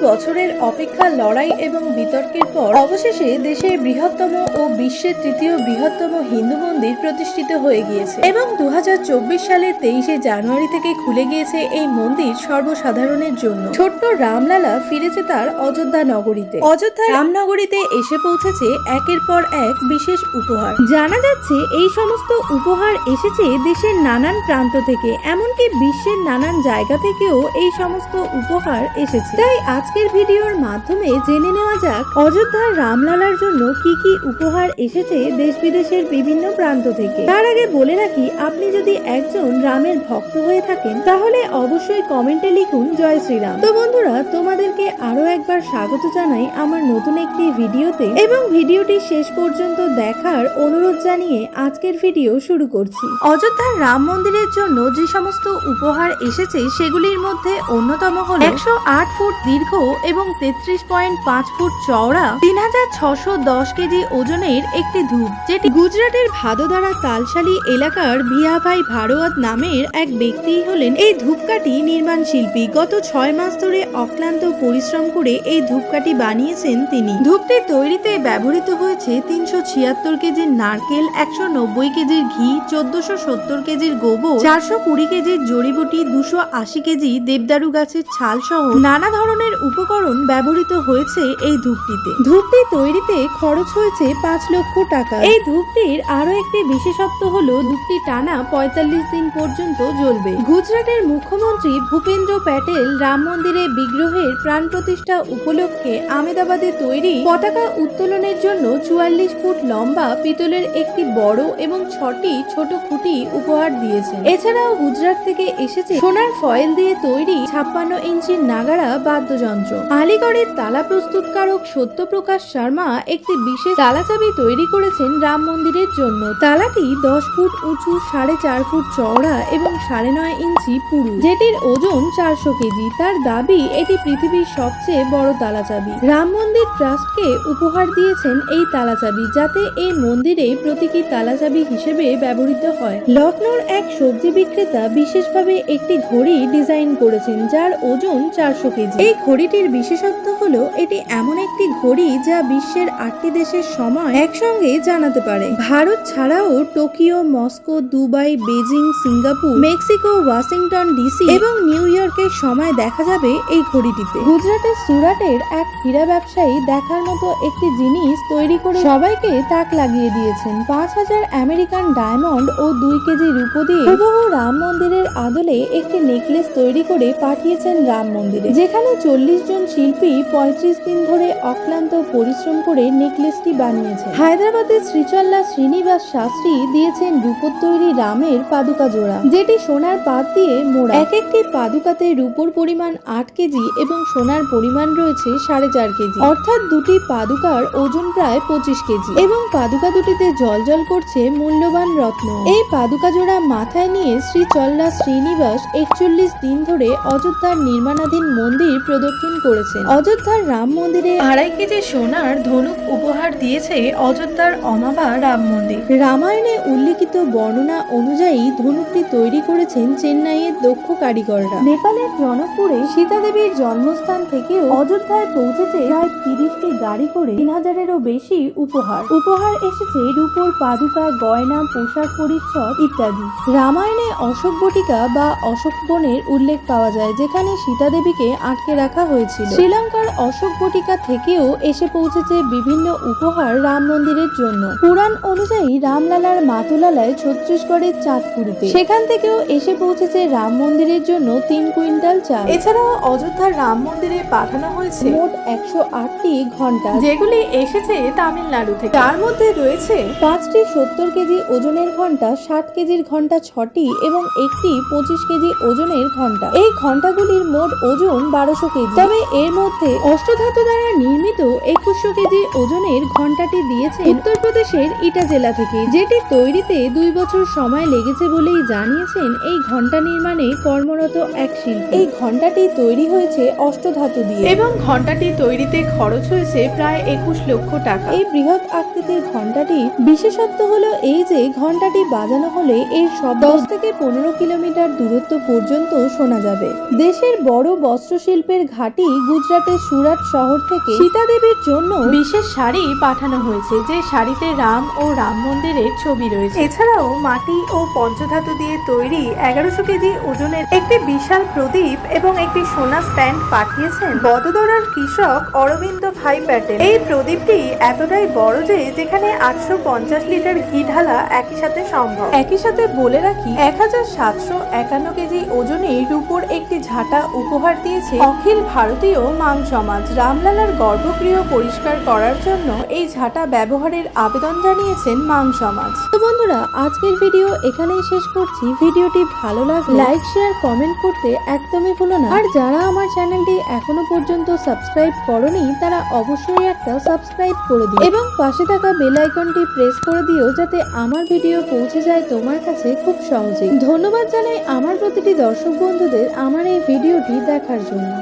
বছরের অপেক্ষা, লড়াই এবং বিতর্কের পর অবশেষে দেশের বৃহত্তম ও বিশ্বের তৃতীয় বৃহত্তম হিন্দু মন্দির প্রতিষ্ঠিত হয়ে গিয়েছে এবং 2024 সালের 23শে জানুয়ারি থেকে খুলে গিয়েছে এই মন্দির সর্বসাধারণের জন্য। ছোট্ট রামলালা ফিরেছে তার অযোধ্যা নগরীতে। অযোধ্যার রামনগরীতে এসে পৌঁছেছে একের পর এক বিশেষ উপহার। জানা যাচ্ছে এই সমস্ত উপহার এসেছে দেশের নানান প্রান্ত থেকে, এমনকি বিশ্বের নানান জায়গা থেকেও এই সমস্ত উপহার এসেছে। তাই আজকের ভিডিওর মাধ্যমে জেনে নেওয়া যাক অযোধ্যার রামলালার জন্য কি কি উপহার এসেছে দেশ বিদেশের বিভিন্ন প্রান্ত থেকে। তার আগে বলে রাখি, আপনি যদি একজন রামের ভক্ত হয়ে থাকেন তাহলে অবশ্যই কমেন্টে লিখুন জয় শ্রীরাম। তো বন্ধুরা, তোমাদেরকে আরো একবার স্বাগত জানাই আমার নতুন একটি ভিডিওতে এবং ভিডিওটি শেষ পর্যন্ত দেখার অনুরোধ জানিয়ে আজকের ভিডিও শুরু করছি। অযোধ্যার রাম মন্দিরের জন্য যে সমস্ত উপহার এসেছে সেগুলির মধ্যে অন্যতম হল 108 ফুট দীর্ঘ এবং 33.5 ফুট চওড়া 3610 কেজি ওজনের একটি ধূপ, যেটি গুজরাটের ভাদোদারা তালশালি এলাকার ভিয়াভাই ভারোয়াত নামের এক ব্যক্তিই হলেন এই ধূপকাঠি নির্মাণ শিল্পী। গত 6 মাস ধরে অক্লান্ত পরিশ্রম করে এই ধূপকাঠি বানিয়েছেন তিনি। ধূপটি তৈরিতে ব্যবহৃত হয়েছে 376 কেজির নারকেল, 190 কেজির ঘি, 1470 কেজির গোবর, 420 কেজির জড়িবুটি, 280 কেজি দেবদারু গাছের ছাল সহ নানা ধরনের উপকরণ ব্যবহৃত হয়েছে এই ধূপটিতে। ধূপটি তৈরিতে খরচ হয়েছে 5 লক্ষ টাকা। এই ধূপটির আরো একটি বিশেষত্ব হলো ধূপটি টানা 45 দিন পর্যন্ত জ্বলবে। গুজরাটের মুখ্যমন্ত্রী ভূপেন্দ্র প্যাটেল রাম মন্দিরে বিগ্রহের প্রাণ প্রতিষ্ঠা উপলক্ষে আহমেদাবাদে তৈরি পতাকা উত্তোলনের জন্য 44 ফুট লম্বা পিতলের একটি বড় এবং 6টি ছোট খুঁটি উপহার দিয়েছেন। এছাড়াও গুজরাট থেকে এসেছে সোনার ফয়েল দিয়ে তৈরি 56 ইঞ্চির নাগাড়া বাদ্যযন্ত্র। আলিগড়ের তালা প্রস্তুতকারক সত্যপ্রকাশ শর্মা একটি বিশেষ তালা চাবি তৈরি করেছেন রাম মন্দিরের জন্য। তালাটি 10 ফুট উঁচু, 4.5 ফুট চওড়া এবং 9.5 ইঞ্চি পুরু, যেটির ওজন 400 কেজি। তার দাবি এটি পৃথিবীর সবচেয়ে বড় তালা চাবি। রাম মন্দির ট্রাস্টকে উপহার দিয়েছেন এই তালা চাবি, যাতে এই মন্দিরে প্রতীকী তালা চাবি হিসেবে ব্যবহৃত হয়। লখনৌর এক সবজি বিক্রেতা বিশেষভাবে একটি ঘড়ি ডিজাইন করেছেন যার ওজন 400 কেজি। এই ঘড়িটির বিশেষত্ব হলো এটি এমন একটি ঘড়ি যা বিশ্বের 8টি দেশের সময় একসঙ্গে জানাতে পারে। ভারত ছাড়াও Tokyo, Moscow, Dubai, Beijing, Singapore, Mexico, Washington DC এবং নিউ ইয়র্কের সময় দেখা যাবে এই ঘড়িটিতে। গুজরাটের সুরাটের এক হীরা ব্যবসায়ী দেখার মতো একটি জিনিস তৈরি করে সবাইকে তাক লাগিয়ে দিয়েছেন। 5000 আমেরিকান ডায়মন্ড ও 2 কেজি রূপো দিয়ে হুবহু রাম মন্দিরের আদলে একটি নেকলেস তৈরি করে পাঠিয়েছেন রাম মন্দিরে, যেখানে 40 জন শিল্পী 35 দিন ধরে অক্লান্ত পরিশ্রম করে নেকলেসটি বানিয়েছেন। হায়দ্রাবাদের শ্রীচল্লা শ্রীনিবাস শাস্ত্রী দিয়েছেন রূপোর তৈরি রামের পাদুকা জোড়া, যেটি সোনার পাত দিয়ে মোড়া। এক একটি পাদুকাতে রূপোর পরিমাণ 8 কেজি এবং সোনার পরিমাণ রয়েছে 4.5 কেজি, অর্থাৎ দুটি পাদুকার ওজন প্রায় 25 কেজি এবং পাদুকা দুটিতে জলজল করছে মূল্যবান রত্ন। এই পাদুকা জোড়া মাথায় নিয়ে শ্রীচল্লা শ্রীনিবাস 41 দিন ধরে অযোধ্যার নির্মাণাধীন মন্দির প্রদক্ষিণ করেছেন। অযোধ্যার রাম মন্দিরে 2.5 কেজি সোনার ধনুক উপহার দিয়েছে অযোধ্যার অমাবা রাম মন্দির। রামায়ণে উল্লিখিত বর্ণনা অনুযায়ী ধনুকটি তৈরি করেছেন চেন্নাইয়ের দক্ষ কারিগররা। নেপালের জনকপুরে সীতা দেবীর জন্মস্থান থেকেও অযোধ্যায় পৌঁছেছে প্রায় 30টি গাড়ি করে 3000-এরও বেশি উপহার এসেছে রূপোর পাদুকা, গয়না, পোশাক পরিচ্ছদ ইত্যাদি। রামায়ণে অশোক বটিকা বা অশোক বনের উল্লেখ পাওয়া যায়, যেখানে সীতা দেবীকে আটকে রাখা হয়েছিল। শ্রীলঙ্কার অশোক বটিকা থেকেও এসে পৌঁছেছে বিভিন্ন উপহার রাম মন্দিরের জন্য। পুরাণ অনুযায়ী রামলালার মাতুলালায় ছত্তিশগড়ের চাঁদপুরিতে, সেখান থেকেও এসে পৌঁছেছে রাম মন্দিরের জন্য 3 কুইন্টাল চাল। এছাড়াও অযোধ্যার রাম মন্দিরে পাঠানো হয়েছে মোট 108টি ঘন্টা, যেগুলি এসেছে তামিলনাড়ু থেকে। তার মধ্যে রয়েছে 5টি 70 কেজি ওজনের ঘন্টা, 60 কেজির ঘন্টা 6টি এবং একটি 25 কেজি ওজনের ঘন্টা। এই ঘন্টাগুলির মোট ওজন 1200 কেজি। তবে এর মধ্যে অষ্টধাতু দ্বারা নির্মিত 2100 কেজি ওজনের ঘন্টাটি দিয়েছে উত্তরপ্রদেশের ইটা জেলা থেকে, যেটি তৈরিতে 2 বছর সময় লেগেছে বলেই জানিয়েছেন এই ঘন্টা নির্মাণে কর্মরত এক শিল্পী। এই ঘন্টাটি তৈরি হয়েছে অষ্টধাতু দিয়ে এবং ঘন্টাটি তৈরিতে খরচ হয়েছে প্রায় 21 লক্ষ টাকা। এই বৃহৎ আকৃতির ঘন্টাটি বিশেষত্ব হলো এই যে ঘন্টাটি বাজানো হলে এর শব্দ 10 থেকে 15 কিলোমিটার দূরত্ব পর্যন্ত শোনা যাবে। দেশের বড় বস্ত্রশিল্পের ঘাট খাঁটি গুজরাটের সুরাট শহর থেকে সীতা দেবীর জন্য বিশেষ শাড়ি পাঠানো হয়েছে, যে শাড়িতে রাম ও রাম মন্দিরের ছবি রয়েছে। এছাড়াও মাটি ও পঞ্চধাতু দিয়ে তৈরি 1100 কেজি ওজনের একটি বিশাল প্রদীপ এবং একটি সোনা স্ট্যান্ড পাঠিয়েছেন বদোদরার কৃষক অরবিন্দ ভাই প্যাটেল। এই প্রদীপটি এতটাই বড় যে যেখানে 850 লিটার ঘি ঢালা একই সাথে সম্ভব। একই সাথে বলে রাখি, 1751 কেজি ওজনের রূপোর একটি ঝাঁটা উপহার দিয়েছে অখিল ভারতীয় মাং সমাজ। রামলালার গর্ভগৃহ পরিষ্কার করার জন্য এই ঝাঁটা ব্যবহারের আবেদন জানিয়েছেন মাং সমাজ। তো বন্ধুরা, আজকের ভিডিও এখানেই শেষ করছি। ভিডিওটি ভালো লাগলে লাইক, শেয়ার, কমেন্ট করতে একদমই ভুলো না। আর যারা আমার চ্যানেলটি এখনো পর্যন্ত সাবস্ক্রাইব করনি তারা অবশ্যই একটা সাবস্ক্রাইব করে দিও এবং পাশে থাকা বেল আইকনটি প্রেস করে দিও, যাতে আমার ভিডিও পৌঁছে যায় তোমার কাছে খুব সহজেই। ধন্যবাদ জানাই আমার প্রতিটি দর্শক বন্ধুদের আমার এই ভিডিওটি দেখার জন্য।